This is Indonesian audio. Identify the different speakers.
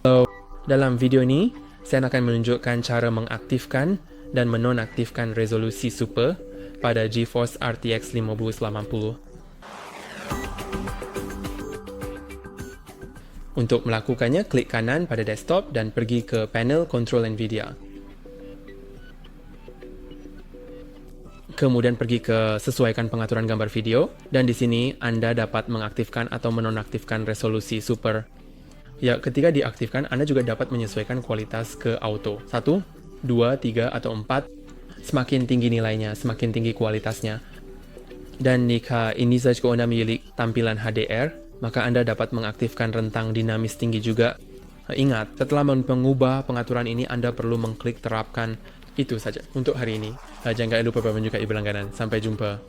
Speaker 1: Dalam video ini, saya akan menunjukkan cara mengaktifkan dan menonaktifkan resolusi super pada GeForce RTX 5080. Untuk melakukannya, klik kanan pada desktop dan pergi ke panel kontrol NVIDIA. Kemudian pergi ke sesuaikan pengaturan gambar video, dan di sini Anda dapat mengaktifkan atau menonaktifkan resolusi super. Ya, ketika diaktifkan, Anda juga dapat menyesuaikan kualitas ke auto. 1, 2, 3, atau 4. Semakin tinggi nilainya, semakin tinggi kualitasnya. Dan jika ini saja Anda memilih tampilan HDR, maka Anda dapat mengaktifkan rentang dinamis tinggi juga. Ingat, setelah mengubah pengaturan ini, Anda perlu mengklik terapkan. Itu saja untuk hari ini. Jangan lupa menyukai berlangganan. Sampai jumpa.